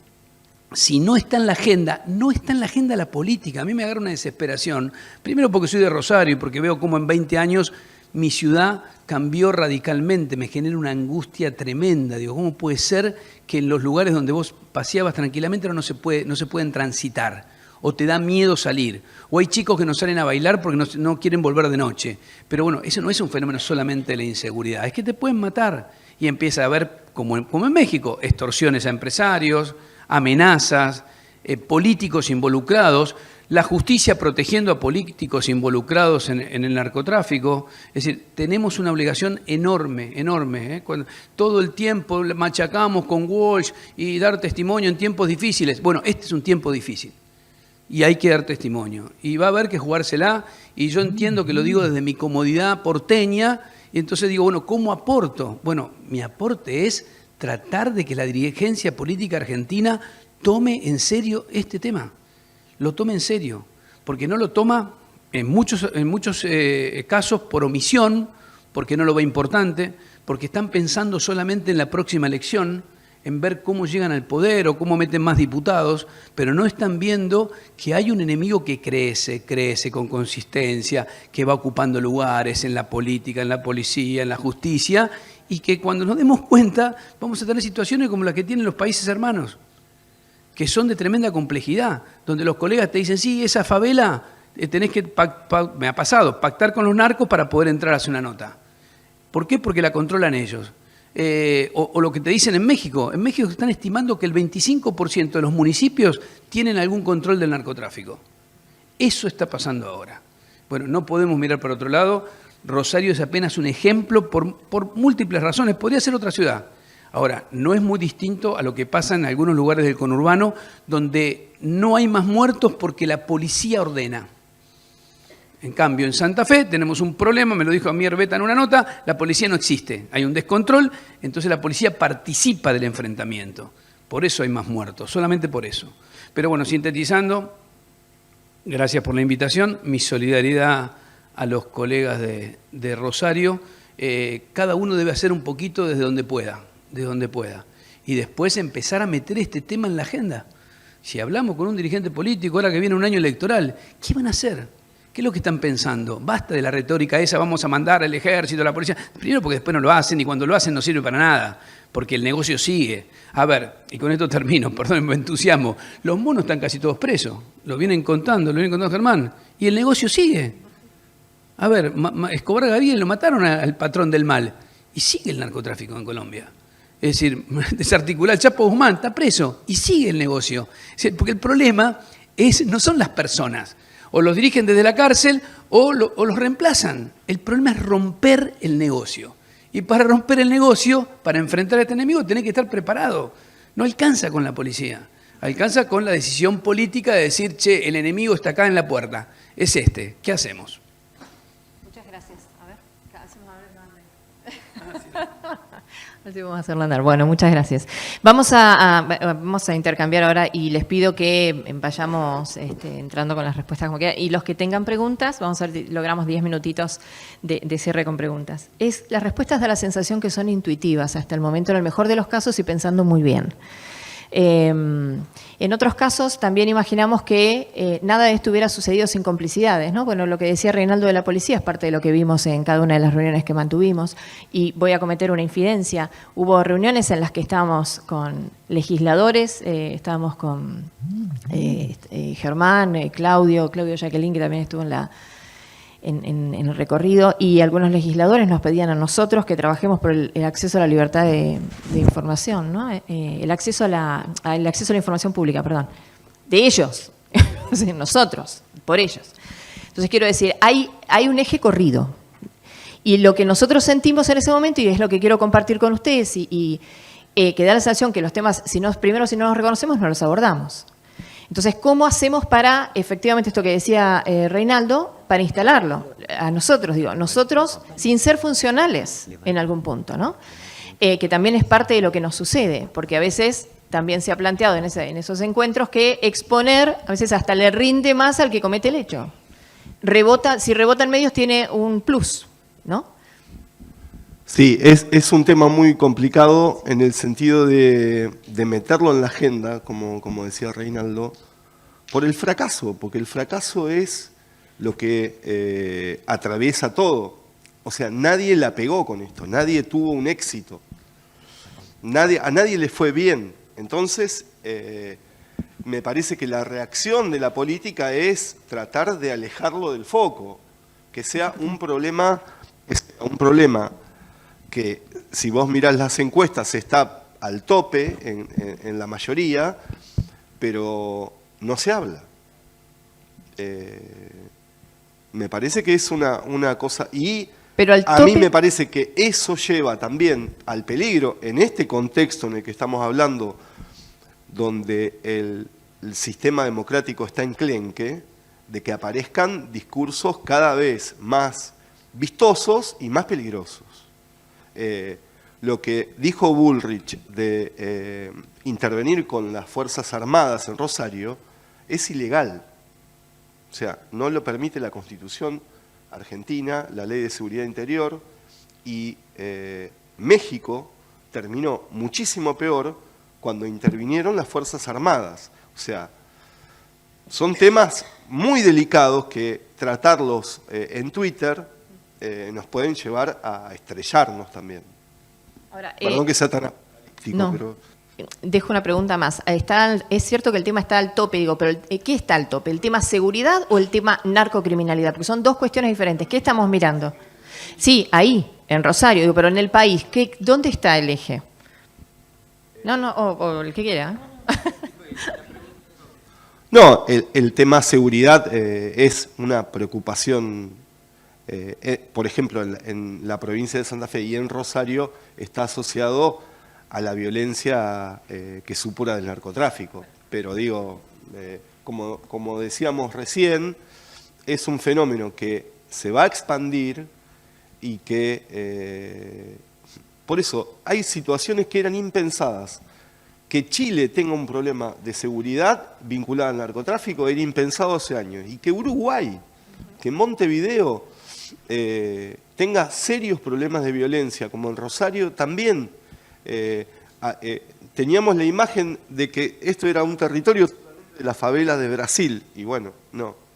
Si no está en la agenda, no está en la agenda la política. A mí me agarra una desesperación. Primero porque soy de Rosario y porque veo cómo en 20 años mi ciudad cambió radicalmente, me genera una angustia tremenda. Digo, ¿cómo puede ser que en los lugares donde vos paseabas tranquilamente no se pueden transitar? O te da miedo salir. O hay chicos que no salen a bailar porque no quieren volver de noche. Pero bueno, eso no es un fenómeno solamente de la inseguridad, es que te pueden matar. Y empieza a haber, como en México, extorsiones a empresarios, amenazas. políticos involucrados, la justicia protegiendo a políticos involucrados en el narcotráfico. Es decir, tenemos una obligación enorme, enorme. Cuando todo el tiempo machacamos con Walsh y dar testimonio en tiempos difíciles. Bueno, este es un tiempo difícil y hay que dar testimonio. Y va a haber que jugársela, y yo entiendo que lo digo desde mi comodidad porteña, y entonces digo, bueno, ¿cómo aporto? Bueno, mi aporte es tratar de que la dirigencia política argentina tome en serio este tema. Lo tome en serio, porque no lo toma en muchos casos por omisión, porque no lo ve importante, porque están pensando solamente en la próxima elección, en ver cómo llegan al poder o cómo meten más diputados, pero no están viendo que hay un enemigo que crece con consistencia, que va ocupando lugares en la política, en la policía, en la justicia, y que cuando nos demos cuenta vamos a tener situaciones como las que tienen los países hermanos, que son de tremenda complejidad, donde los colegas te dicen, sí, esa favela tenés que, me ha pasado, pactar con los narcos para poder entrar a hacer una nota. ¿Por qué? Porque la controlan ellos. O lo que te dicen en México están estimando que el 25% de los municipios tienen algún control del narcotráfico. Eso está pasando ahora. Bueno, no podemos mirar para otro lado. Rosario es apenas un ejemplo por múltiples razones. Podría ser otra ciudad. Ahora, no es muy distinto a lo que pasa en algunos lugares del conurbano donde no hay más muertos porque la policía ordena. En cambio, en Santa Fe tenemos un problema, me lo dijo a mí Herbeta en una nota, la policía no existe, hay un descontrol, entonces la policía participa del enfrentamiento. Por eso hay más muertos, solamente por eso. Pero bueno, sintetizando, gracias por la invitación, mi solidaridad a los colegas de Rosario. Cada uno debe hacer un poquito desde donde pueda. Y después empezar a meter este tema en la agenda. Si hablamos con un dirigente político, ahora que viene un año electoral, ¿qué van a hacer? ¿Qué es lo que están pensando? Basta de la retórica esa, vamos a mandar al ejército, a la policía. Primero porque después no lo hacen, y cuando lo hacen no sirve para nada, porque el negocio sigue. A ver, y con esto termino, perdón, me entusiasmo. Los monos están casi todos presos, lo vienen contando Germán, y el negocio sigue. A ver, Escobar Gabriel lo mataron al patrón del mal, y sigue el narcotráfico en Colombia. Es decir, desarticular el Chapo Guzmán, está preso y sigue el negocio. Es decir, porque el problema no son las personas, o los dirigen desde la cárcel o los reemplazan. El problema es romper el negocio. Y para romper el negocio, para enfrentar a este enemigo, tenés que estar preparado. No alcanza con la policía, alcanza con la decisión política de decir, che, el enemigo está acá en la puerta, es este, ¿qué hacemos? Muchas gracias. A ver, hacemos Así vamos a hacerlo andar. Bueno, muchas gracias. Vamos a intercambiar ahora y les pido que vayamos entrando con las respuestas como quieran. Y los que tengan preguntas, vamos a ver, logramos 10 minutitos de cierre con preguntas. Las respuestas da la sensación que son intuitivas hasta el momento, en el mejor de los casos y pensando muy bien. En otros casos también imaginamos que nada de esto hubiera sucedido sin complicidades, ¿no? Bueno, lo que decía Reinaldo de la policía es parte de lo que vimos en cada una de las reuniones que mantuvimos, y voy a cometer una infidencia. Hubo reuniones en las que estábamos con legisladores, estábamos con Germán, Claudio Jacqueline, que también estuvo en el recorrido, y algunos legisladores nos pedían a nosotros que trabajemos por el acceso a la libertad de información, ¿no? El acceso a la información pública, perdón, de ellos, nosotros, por ellos. Entonces quiero decir, hay un eje corrido, y lo que nosotros sentimos en ese momento, y es lo que quiero compartir con ustedes, y que da la sensación que los temas, primero si no los reconocemos, no los abordamos. Entonces, ¿cómo hacemos para, efectivamente, esto que decía Reinaldo, para instalarlo? A nosotros sin ser funcionales en algún punto, ¿no? Que también es parte de lo que nos sucede, porque a veces también se ha planteado en esos encuentros que exponer, a veces hasta le rinde más al que comete el hecho. Si rebota en medios tiene un plus, ¿no? Sí, es un tema muy complicado en el sentido de meterlo en la agenda, como decía Reinaldo, por el fracaso, porque el fracaso es lo que atraviesa todo. O sea, nadie la pegó con esto, nadie tuvo un éxito, a nadie le fue bien. Entonces, me parece que la reacción de la política es tratar de alejarlo del foco, que sea un problema que si vos mirás las encuestas está al tope en la mayoría, pero no se habla. Me parece que es una cosa... Y Pero a mí me parece que eso lleva también al peligro, en este contexto en el que estamos hablando, donde el sistema democrático está enclenque, de que aparezcan discursos cada vez más vistosos y más peligrosos. Lo que dijo Bullrich de intervenir con las Fuerzas Armadas en Rosario es ilegal. O sea, no lo permite la Constitución argentina, la Ley de Seguridad Interior, y México terminó muchísimo peor cuando intervinieron las Fuerzas Armadas. O sea, son temas muy delicados que tratarlos en Twitter nos pueden llevar a estrellarnos también. Ahora, Perdón que sea tan apolítico, no. pero... Dejo una pregunta más. Es cierto que el tema está al tope, digo, pero ¿qué está al tope? ¿El tema seguridad o el tema narcocriminalidad? Porque son dos cuestiones diferentes. ¿Qué estamos mirando? Sí, ahí, en Rosario, digo, pero en el país, ¿dónde está el eje? No, o el que quiera. No, el tema seguridad es una preocupación, por ejemplo, en la provincia de Santa Fe y en Rosario está asociado a la violencia que supura del narcotráfico. Pero digo, como decíamos recién, es un fenómeno que se va a expandir y que, por eso, hay situaciones que eran impensadas. Que Chile tenga un problema de seguridad vinculado al narcotráfico era impensado hace años. Y que Uruguay, que Montevideo tenga serios problemas de violencia, como en Rosario, también teníamos la imagen de que esto era un territorio de las favelas de Brasil. Y bueno, no.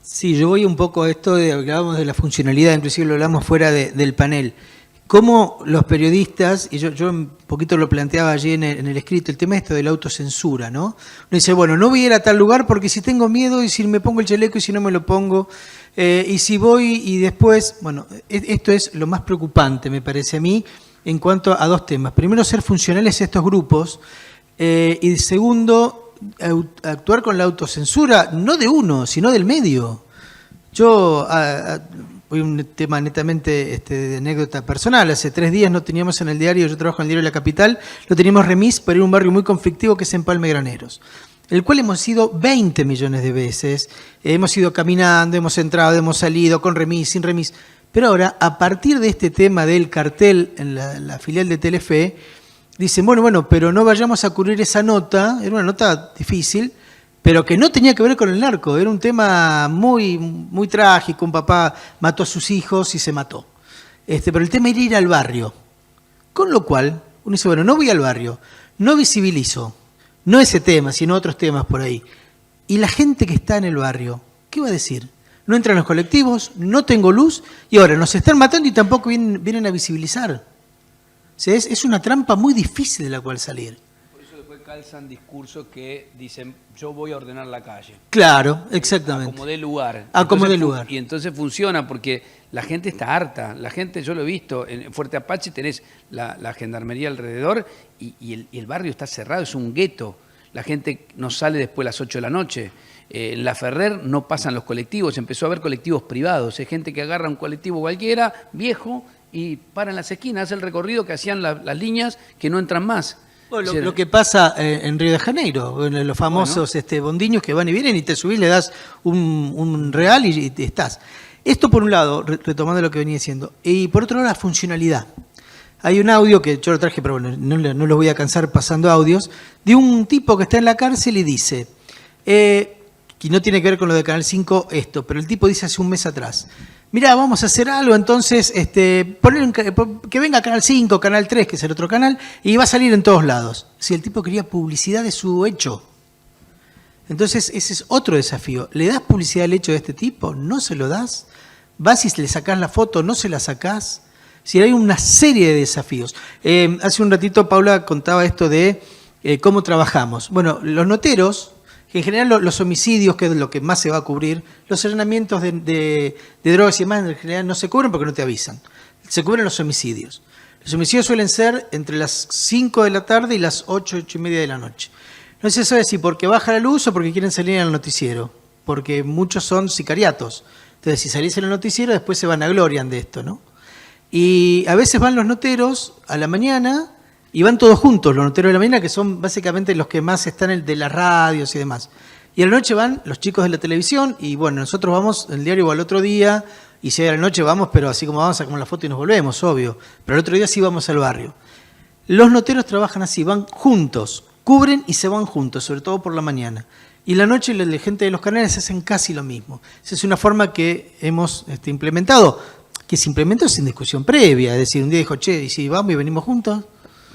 Sí, yo voy un poco a esto de hablábamos de la funcionalidad, inclusive lo hablamos fuera del panel. Cómo los periodistas, y yo un poquito lo planteaba allí en el escrito, el tema esto de la autocensura, ¿no? Uno dice, bueno, no voy a ir a tal lugar porque si tengo miedo y si me pongo el chaleco y si no me lo pongo, y si voy y después, bueno, esto es lo más preocupante, me parece a mí, en cuanto a dos temas. Primero, ser funcionales a estos grupos, y segundo, actuar con la autocensura, no de uno, sino del medio. Yo, voy a un tema netamente de anécdota personal, hace 3 días no teníamos en el diario, yo trabajo en el diario La Capital, lo teníamos remis para ir a un barrio muy conflictivo que es Empalme Graneros, el cual hemos ido 20 millones de veces, hemos ido caminando, hemos entrado, hemos salido, con remis, sin remis, pero ahora, a partir de este tema del cartel en la filial de Telefe, dicen, bueno, pero no vayamos a cubrir esa nota, era una nota difícil, pero que no tenía que ver con el narco, era un tema muy, muy trágico, un papá mató a sus hijos y se mató. Pero el tema era ir al barrio, con lo cual uno dice, bueno, no voy al barrio, no visibilizo, no ese tema, sino otros temas por ahí. Y la gente que está en el barrio, ¿qué va a decir? No entran los colectivos, no tengo luz, y ahora nos están matando y tampoco vienen a visibilizar. O sea, es una trampa muy difícil de la cual salir. Por eso después calzan discursos que dicen, yo voy a ordenar la calle. Claro, exactamente. A como dé lugar. A como dé lugar. Y entonces funciona porque la gente está harta. La gente, yo lo he visto, en Fuerte Apache tenés la gendarmería alrededor y el barrio está cerrado, es un gueto. La gente no sale después de las 8 de la noche. En La Ferrer no pasan los colectivos, empezó a haber colectivos privados. Hay gente que agarra un colectivo cualquiera, viejo, y para en las esquinas, hace el recorrido que hacían las líneas que no entran más. Bueno, lo que pasa en Río de Janeiro, en los famosos bondiños que van y vienen y te subís, le das un real y estás. Esto por un lado, retomando lo que venía diciendo, y por otro lado la funcionalidad. Hay un audio que yo lo traje, pero bueno, no lo voy a cansar pasando audios, de un tipo que está en la cárcel y dice, y no tiene que ver con lo de Canal 5 esto, pero el tipo dice hace un mes atrás, mirá, vamos a hacer algo, entonces que venga Canal 5, Canal 3, que es el otro canal, y va a salir en todos lados. Si el tipo quería publicidad de su hecho. Entonces ese es otro desafío. ¿Le das publicidad al hecho de este tipo? ¿No se lo das? ¿Vas y le sacás la foto? ¿No se la sacás? Si hay una serie de desafíos. Hace un ratito Paula contaba esto de cómo trabajamos. Bueno, los noteros, que en general los homicidios, que es lo que más se va a cubrir, los allanamientos de drogas y demás, en general no se cubren porque no te avisan. Se cubren los homicidios. Los homicidios suelen ser entre las 5 de la tarde y las 8, 8 y media de la noche. No se sabe si porque baja la luz o porque quieren salir en el noticiero, porque muchos son sicariatos. Entonces, si salís en el noticiero, después se vanaglorian de esto, ¿no? Y a veces van los noteros a la mañana y van todos juntos, los noteros de la mañana, que son básicamente los que más están de las radios y demás. Y a la noche van los chicos de la televisión y bueno, nosotros vamos, el diario va al otro día, y si a la noche vamos, pero así como vamos, sacamos la foto y nos volvemos, obvio. Pero el otro día sí vamos al barrio. Los noteros trabajan así, van juntos, cubren y se van juntos, sobre todo por la mañana. Y la noche la gente de los canales hacen casi lo mismo. Esa es una forma que hemos implementado, que se implementó sin discusión previa. Es decir, un día dijo, che, ¿y si vamos y venimos juntos?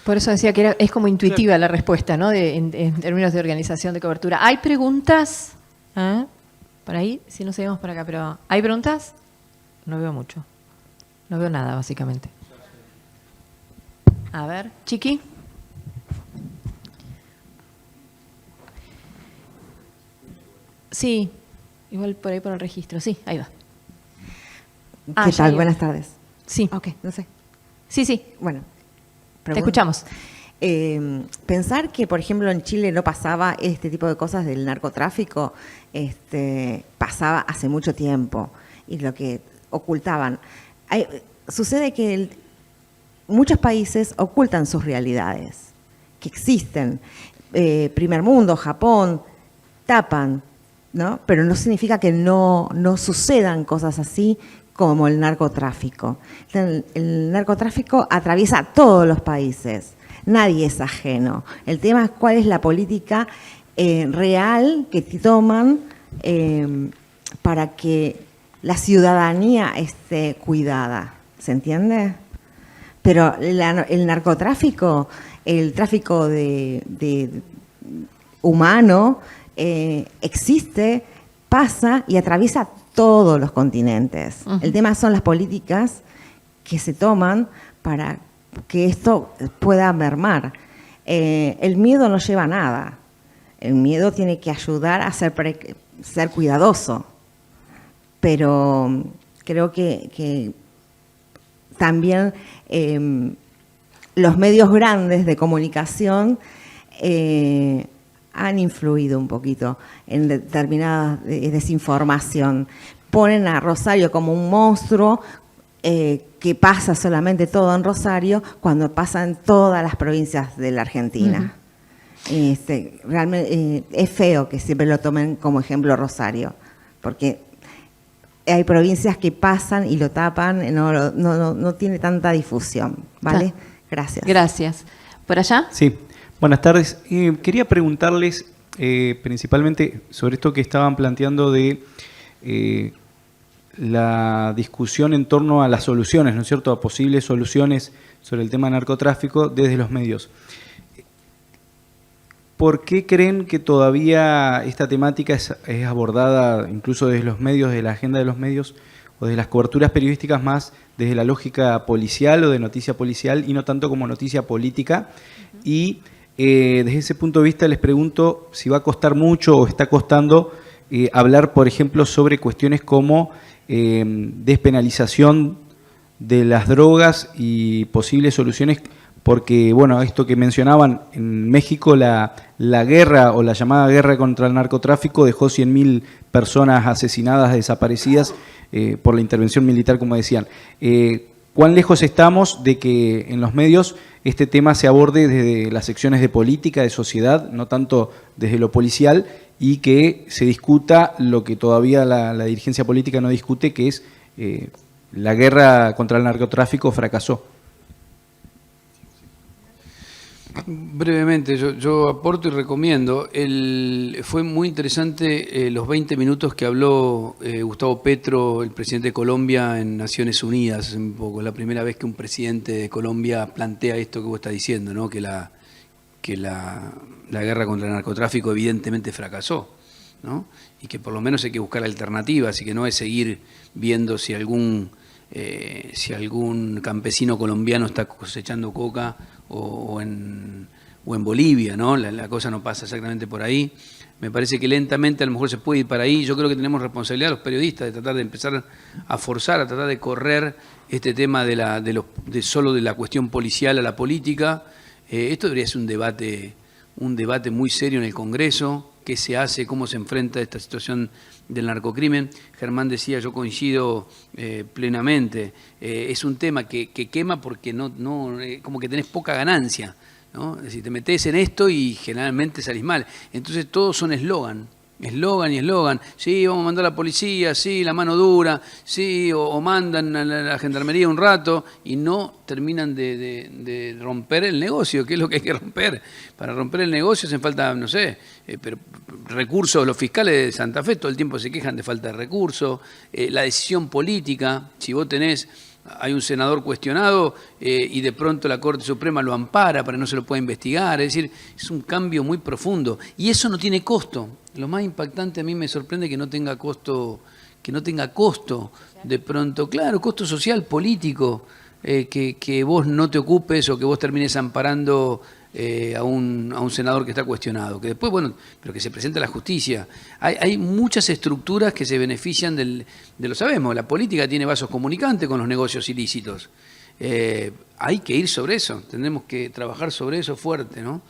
Por eso decía que es como intuitiva la respuesta, ¿no? En términos de organización de cobertura. ¿Hay preguntas? ¿Ah? Por ahí, si no seguimos por acá, pero ¿hay preguntas? No veo mucho. No veo nada, básicamente. A ver, Chiqui. Sí, igual por ahí por el registro. Sí, ahí va. ¿Qué ya tal? iba. Buenas tardes. Sí. Ok, no sé. Sí, sí, Bueno. te escuchamos. Pensar que, por ejemplo, en Chile no pasaba este tipo de cosas del narcotráfico, pasaba hace mucho tiempo y lo que ocultaban. Sucede que muchos países ocultan sus realidades, que existen. Primer mundo, Japón, tapan, ¿no? Pero no significa que no sucedan cosas así como el narcotráfico. El narcotráfico atraviesa todos los países. Nadie es ajeno. El tema es cuál es la política real que toman para que la ciudadanía esté cuidada. ¿Se entiende? Pero el narcotráfico, el tráfico de humano, existe, pasa y atraviesa todos los continentes. Uh-huh. El tema son las políticas que se toman para que esto pueda mermar. El miedo no lleva a nada. El miedo tiene que ayudar a ser cuidadoso. Pero creo que también los medios grandes de comunicación han influido un poquito en determinada desinformación. Ponen a Rosario como un monstruo que pasa solamente todo en Rosario, cuando pasa en todas las provincias de la Argentina. Uh-huh. Realmente es feo que siempre lo tomen como ejemplo Rosario, porque hay provincias que pasan y lo tapan, no tiene tanta difusión, ¿vale? Gracias. Gracias. ¿Por allá? Sí, buenas tardes. Quería preguntarles principalmente sobre esto que estaban planteando de la discusión en torno a las soluciones, ¿no es cierto?, a posibles soluciones sobre el tema del narcotráfico desde los medios. ¿Por qué creen que todavía esta temática es abordada incluso desde los medios, de la agenda de los medios o de las coberturas periodísticas más desde la lógica policial o de noticia policial y no tanto como noticia política? Y desde ese punto de vista les pregunto si va a costar mucho o está costando hablar, por ejemplo, sobre cuestiones como despenalización de las drogas y posibles soluciones, porque, bueno, esto que mencionaban, en México la guerra o la llamada guerra contra el narcotráfico dejó 100.000 personas asesinadas, desaparecidas por la intervención militar, como decían. ¿Cuán lejos estamos de que en los medios este tema se aborde desde las secciones de política, de sociedad, no tanto desde lo policial, y que se discuta lo que todavía la dirigencia política no discute, que es la guerra contra el narcotráfico fracasó? Brevemente, yo aporto y recomiendo. Fue muy interesante los 20 minutos que habló Gustavo Petro, el presidente de Colombia, en Naciones Unidas hace un poco. La primera vez que un presidente de Colombia plantea esto que vos estás diciendo, ¿no? Que la guerra contra el narcotráfico evidentemente fracasó, ¿no? Y que por lo menos hay que buscar alternativas y que no es seguir viendo si algún campesino colombiano está cosechando coca o en o en Bolivia, ¿no? La cosa no pasa exactamente por ahí. Me parece que lentamente a lo mejor se puede ir para ahí. Yo creo que tenemos responsabilidad los periodistas de tratar de empezar a forzar, a tratar de correr este tema solo de la cuestión policial a la política. Esto debería ser un debate muy serio en el Congreso. ¿Qué se hace? ¿Cómo se enfrenta esta situación del narcocrimen? Germán decía, yo coincido plenamente. Es un tema que quema porque como que tenés poca ganancia, ¿no? Es decir, te metes en esto y generalmente salís mal. Entonces todos son eslogan y eslogan. Sí, vamos a mandar a la policía, sí, la mano dura, sí, o mandan a la gendarmería un rato y no terminan de romper el negocio, que es lo que hay que romper. Para romper el negocio hacen falta, no sé, pero recursos. Los fiscales de Santa Fe todo el tiempo se quejan de falta de recursos. La decisión política, si vos hay un senador cuestionado y de pronto la Corte Suprema lo ampara para que no se lo pueda investigar. Es decir, es un cambio muy profundo. Y eso no tiene costo. Lo más impactante a mí me sorprende que no tenga costo de pronto. Claro, costo social, político, que vos no te ocupes o que vos termines amparando a un senador que está cuestionado, que después, bueno, pero que se presente a la justicia. Hay muchas estructuras que se benefician lo sabemos, la política tiene vasos comunicantes con los negocios ilícitos. Hay que ir sobre eso, tendremos que trabajar sobre eso fuerte, ¿no?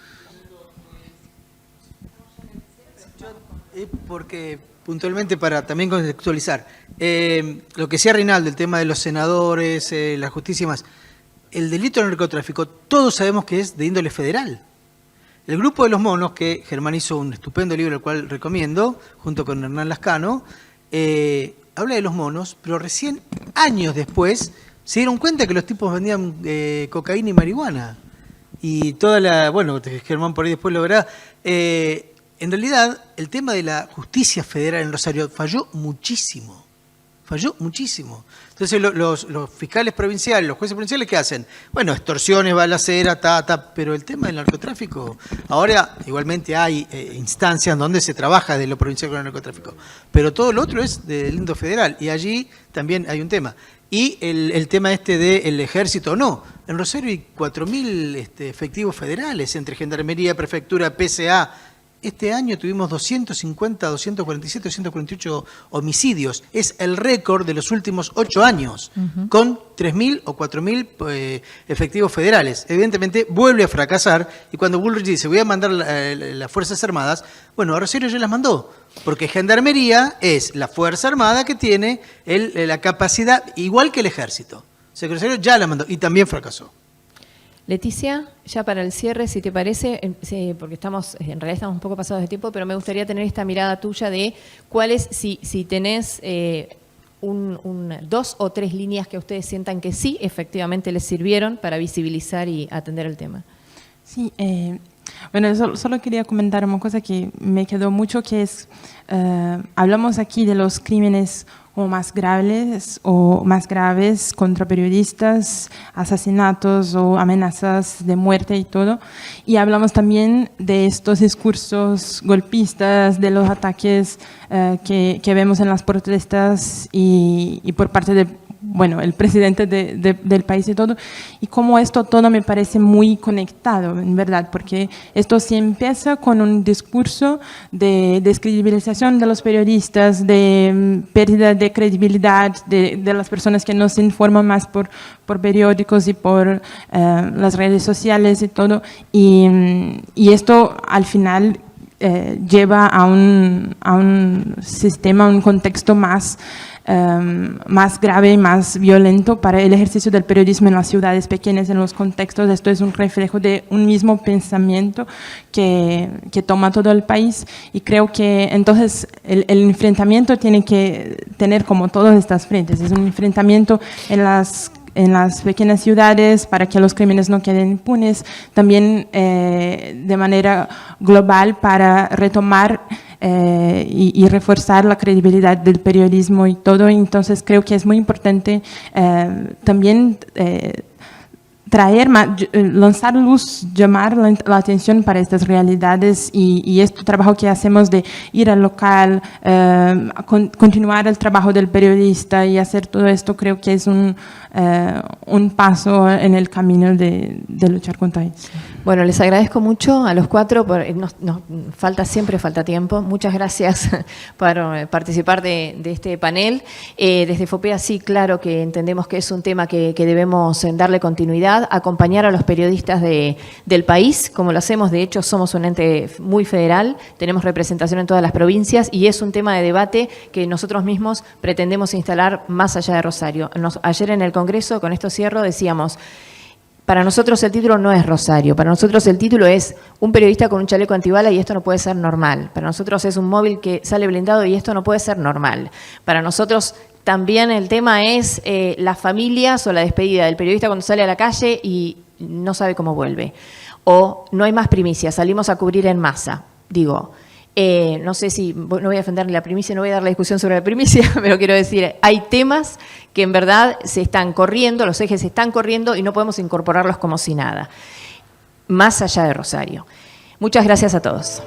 Porque puntualmente para también contextualizar, lo que decía Reinaldo, el tema de los senadores, la justicia y más, el delito del narcotráfico, todos sabemos que es de índole federal. El Grupo de los Monos, que Germán hizo un estupendo libro, el cual recomiendo, junto con Hernán Lascano, habla de los monos, pero recién, años después, se dieron cuenta que los tipos vendían cocaína y marihuana. Y bueno, Germán por ahí después lo verá. En realidad, el tema de la justicia federal en Rosario falló muchísimo. Entonces los fiscales provinciales, los jueces provinciales, ¿qué hacen? Bueno, extorsiones, balacera, pero el tema del narcotráfico, ahora igualmente hay instancias donde se trabaja de lo provincial con el narcotráfico, pero todo lo otro es del índole federal, y allí también hay un tema. Y el tema del ejército, no. En Rosario hay 4.000 efectivos federales entre Gendarmería, Prefectura, PCA. Este año tuvimos 250, 247, 248 homicidios. Es el récord de los últimos 8 años, con 3.000 o 4.000 efectivos federales. Evidentemente vuelve a fracasar, y cuando Bullrich dice voy a mandar las Fuerzas Armadas, bueno, a Rosario ya las mandó, porque Gendarmería es la Fuerza Armada que tiene la capacidad, igual que el Ejército. O sea que Rosario ya la mandó, y también fracasó. Leticia, ya para el cierre, si te parece, porque en realidad estamos un poco pasados de tiempo, pero me gustaría tener esta mirada tuya de cuáles, si tenés 2 o 3 líneas que ustedes sientan que sí, efectivamente les sirvieron para visibilizar y atender el tema. Sí, bueno, solo quería comentar una cosa que me quedó mucho, que es, hablamos aquí de los crímenes más graves contra periodistas, asesinatos o amenazas de muerte y todo. Y hablamos también de estos discursos golpistas, de los ataques que vemos en las protestas y por parte de el presidente del país y todo, y cómo esto todo me parece muy conectado, en verdad, porque esto sí empieza con un discurso de descredibilización de los periodistas, de pérdida de credibilidad de las personas que no se informan más por periódicos y por las redes sociales y todo, y esto al final lleva a un sistema, a un contexto más grave y más violento para el ejercicio del periodismo en las ciudades pequeñas, en los contextos. Esto es un reflejo de un mismo pensamiento que toma todo el país, y creo que entonces el enfrentamiento tiene que tener como todas estas frentes. Es un enfrentamiento en las pequeñas ciudades para que los crímenes no queden impunes, también de manera global para retomar y reforzar la credibilidad del periodismo y todo. Entonces creo que es muy importante también lanzar luz, llamar la atención para estas realidades y este trabajo que hacemos de ir al local, continuar el trabajo del periodista y hacer todo esto, creo que es un paso en el camino de luchar contra eso. Bueno, les agradezco mucho a los cuatro, siempre falta tiempo. Muchas gracias por participar de este panel. Desde FOPEA sí, claro que entendemos que es un tema que debemos darle continuidad, acompañar a los periodistas del país, como lo hacemos. De hecho, somos un ente muy federal, tenemos representación en todas las provincias y es un tema de debate que nosotros mismos pretendemos instalar más allá de Rosario. Ayer en el Congreso, con esto cierro, decíamos: para nosotros el título no es Rosario, para nosotros el título es un periodista con un chaleco antibala y esto no puede ser normal. Para nosotros es un móvil que sale blindado y esto no puede ser normal. Para nosotros también el tema es las familias o la despedida del periodista cuando sale a la calle y no sabe cómo vuelve. O no hay más primicias, salimos a cubrir en masa. Digo, no sé si, no voy a defender la primicia, no voy a dar la discusión sobre la primicia, pero quiero decir, hay temas que en verdad se están corriendo, los ejes se están corriendo y no podemos incorporarlos como si nada, más allá de Rosario. Muchas gracias a todos.